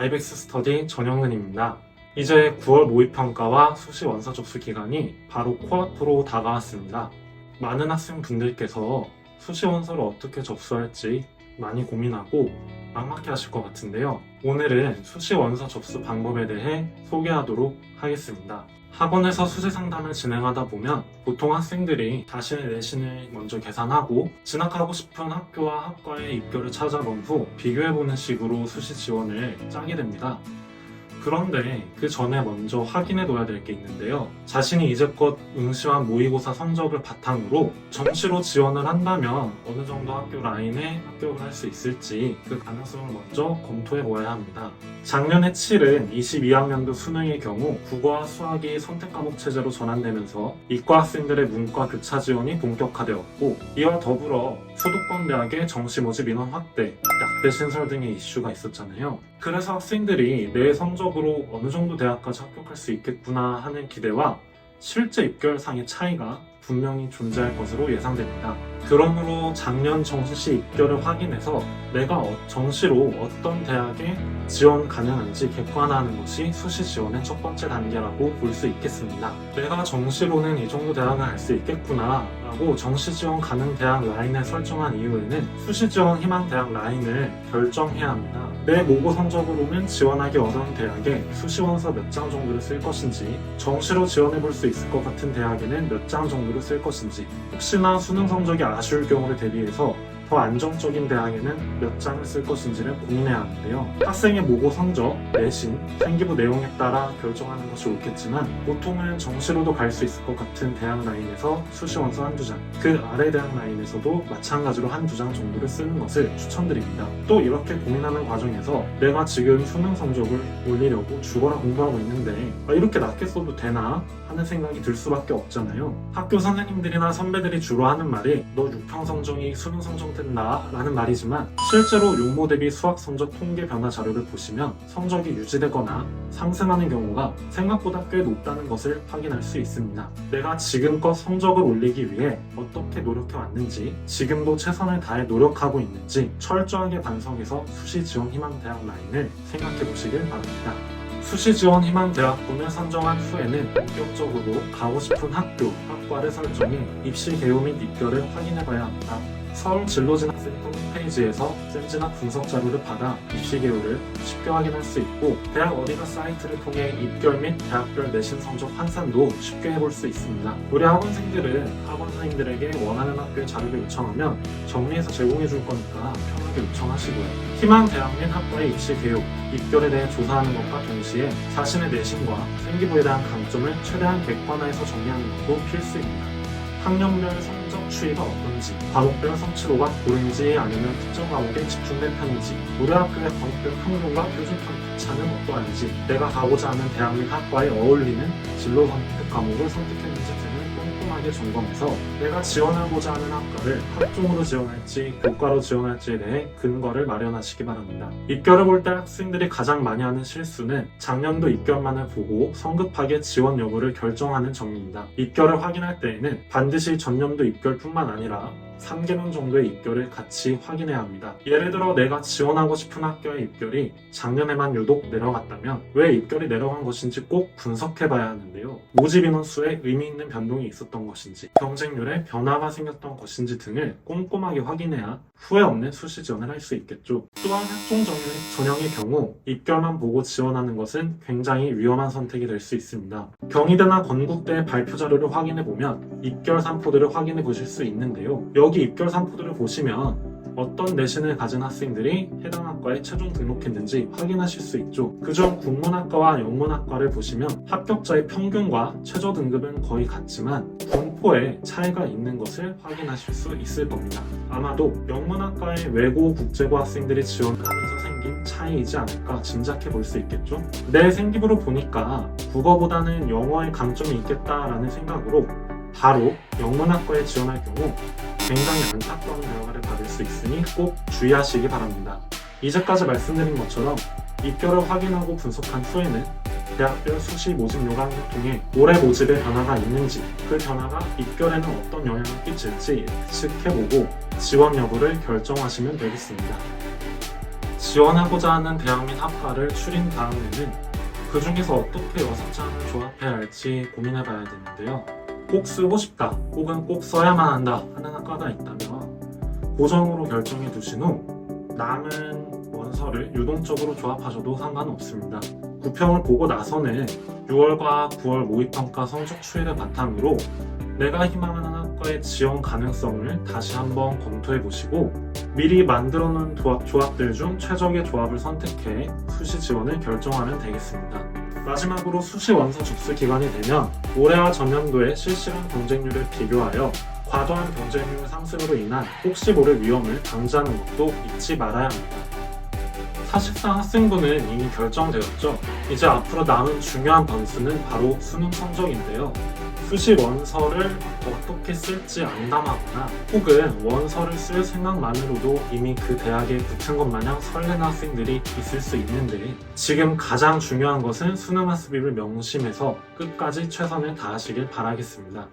아이벡스 스터디 전영근입니다. 이제 9월 모의평가와 수시 원서 접수 기간이 바로 코앞으로 다가왔습니다. 많은 학생분들께서 수시 원서를 어떻게 접수할지 많이 고민하고 막막해 하실 것 같은데요. 오늘은 수시 원서 접수 방법에 대해 소개하도록 하겠습니다. 학원에서 수시 상담을 진행하다 보면 보통 학생들이 자신의 내신을 먼저 계산하고 진학하고 싶은 학교와 학과의 입결을 찾아본 후 비교해보는 식으로 수시 지원을 짜게 됩니다. 그런데 그 전에 먼저 확인해 둬야 될 게 있는데요. 자신이 이제껏 응시한 모의고사 성적을 바탕으로 정시로 지원을 한다면 어느 정도 학교 라인에 합격을 할 수 있을지 그 가능성을 먼저 검토해 보아야 합니다. 작년에 치른 22학년도 수능의 경우 국어와 수학이 선택 과목 체제로 전환되면서 이과 학생들의 문과 교차 지원이 본격화되었고, 이와 더불어 수도권 대학의 정시 모집 인원 확대, 약대 신설 등의 이슈가 있었잖아요. 그래서 학생들이 내 성적으로 어느 정도 대학까지 합격할 수 있겠구나 하는 기대와 실제 입결상의 차이가 분명히 존재할 것으로 예상됩니다. 그러므로 작년 정시 입결을 확인해서 내가 정시로 어떤 대학에 지원 가능한지 객관화하는 것이 수시 지원의 첫 번째 단계라고 볼 수 있겠습니다. 내가 정시로는 이 정도 대학을 갈 수 있겠구나 라고 정시 지원 가능 대학 라인을 설정한 이후에는 수시 지원 희망 대학 라인을 결정해야 합니다. 내 모고 성적으로는 지원하기 어려운 대학에 수시 원서 몇 장 정도를 쓸 것인지, 정시로 지원해 볼 수 있을 것 같은 대학에는 몇 장 정도를 쓸 것인지, 혹시나 수능 성적이 아쉬울 경우를 대비해서 더 안정적인 대학에는 몇 장을 쓸 것인지를 고민해야 하는데요. 학생의 모고 성적, 내신, 생기부 내용에 따라 결정하는 것이 옳겠지만 보통은 정시로도 갈 수 있을 것 같은 대학 라인에서 수시 원서 한두 장, 그 아래 대학 라인에서도 마찬가지로 한두 장 정도를 쓰는 것을 추천드립니다. 또 이렇게 고민하는 과정에서 내가 지금 수능 성적을 올리려고 죽어라 공부하고 있는데 이렇게 낮게 써도 되나 하는 생각이 들 수밖에 없잖아요. 학교 선생님들이나 선배들이 주로 하는 말이 너 6평 성적이 수능 성적 된다 라는 말이지만, 실제로 용모 대비 수학 성적 통계 변화 자료를 보시면 성적이 유지되거나 상승하는 경우가 생각보다 꽤 높다는 것을 확인할 수 있습니다. 내가 지금껏 성적을 올리기 위해 어떻게 노력해 왔는지, 지금도 최선을 다해 노력하고 있는지 철저하게 반성해서 수시 지원 희망 대학 라인을 생각해 보시길 바랍니다. 수시 지원 희망 대학군을 선정한 후에는 본격적으로 가고 싶은 학교, 학과를 설정해 입시 개요 및 입결을 확인해 봐야 합니다. 서울 진로진학센터 홈페이지에서 쌤진학 분석 자료를 받아 입시 개요를 쉽게 확인할 수 있고, 대학 어디가 사이트를 통해 입결 및 대학별 내신 성적 환산도 쉽게 해볼 수 있습니다. 우리 학원생들은 학원 선생님들에게 원하는 학교의 자료를 요청하면 정리해서 제공해 줄 거니까 편하게 요청하시고요. 희망 대학 및 학과의 입시 개요, 입결에 대해 조사하는 것과 동시에 자신의 내신과 생기부에 대한 강점을 최대한 객관화해서 정리하는 것도 필수입니다. 학년별 성적 추이가 어떤지, 과목별 성취도가 고른지 아니면 특정 과목에 집중된 편인지, 우리 학교의 과목별 평균과 표준 평균 차는 어떠한지, 내가 가고자 하는 대학 및 학과에 어울리는 진로 선택 과목을 선택했는지 등을 꼼꼼하게 점검해서 내가 지원하고자 하는 학과를 학종으로 지원할지 교과로 지원할지에 대해 근거를 마련하시기 바랍니다. 입결을 볼 때 학생들이 가장 많이 하는 실수는 작년도 입결만을 보고 성급하게 지원 여부를 결정하는 점입니다. 입결을 확인할 때에는 반드시 전년도 입결뿐만 아니라 3개년 정도의 입결을 같이 확인해야 합니다. 예를 들어 내가 지원하고 싶은 학교의 입결이 작년에만 유독 내려갔다면 왜 입결이 내려간 것인지 꼭 분석해봐야 하는데요. 모집 인원 수에 의미 있는 변동이 있었던 것인지, 경쟁률에 변화가 생겼던 것인지 등을 꼼꼼하게 확인해야 후회 없는 수시 지원을 할 수 있겠죠. 또한 학종 전형의 경우 입결만 보고 지원하는 것은 굉장히 위험한 선택이 될 수 있습니다. 경희대나 건국대의 발표 자료를 확인해보면 입결 산포들을 확인해 보실 수 있는데요. 여기 입결 산포들을 보시면 어떤 내신을 가진 학생들이 해당 학과에 최종 등록했는지 확인하실 수 있죠. 그중 국문학과와 영문학과를 보시면 합격자의 평균과 최저 등급은 거의 같지만 분포에 차이가 있는 것을 확인하실 수 있을 겁니다. 아마도 영문학과의 외고 국제고 학생들이 지원하면서 생긴 차이이지 않을까 짐작해 볼 수 있겠죠. 내 생기부로 보니까 국어보다는 영어에 강점이 있겠다라는 생각으로 바로 영문학과에 지원할 경우 굉장히 안타까운 결과를 받을 수 있으니 꼭 주의하시기 바랍니다. 이제까지 말씀드린 것처럼 입결을 확인하고 분석한 후에는 대학별 수시 모집 요강을 통해 올해 모집에 변화가 있는지, 그 변화가 입결에는 어떤 영향을 끼칠지 예측해보고 지원 여부를 결정하시면 되겠습니다. 지원하고자 하는 대학 및 학과를 추린 다음에는 그 중에서 어떻게 6장을 조합해야 할지 고민해봐야 되는데요. 꼭 쓰고 싶다 혹은 꼭 써야만 한다 하는 학과가 있다면 고정으로 결정해 두신 후 남은 원서를 유동적으로 조합하셔도 상관없습니다. 구평을 보고 나서는 6월과 9월 모의평가 성적 추이를 바탕으로 내가 희망하는 학과의 지원 가능성을 다시 한번 검토해 보시고 미리 만들어 놓은 조합들 중 최적의 조합을 선택해 수시 지원을 결정하면 되겠습니다. 마지막으로 수시 원서 접수 기간이 되면 올해와 전년도의 실시간 경쟁률을 비교하여 과도한 경쟁률 상승으로 인한 혹시 모를 위험을 방지하는 것도 잊지 말아야 합니다. 사실상 학생부는 이미 결정되었죠. 이제 앞으로 남은 중요한 변수는 바로 수능 성적인데요. 수시 원서를 어떻게 쓸지 암담하거나 혹은 원서를 쓸 생각만으로도 이미 그 대학에 붙은 것 마냥 설레는 학생들이 있을 수 있는데 지금 가장 중요한 것은 수능 학습비를 명심해서 끝까지 최선을 다하시길 바라겠습니다.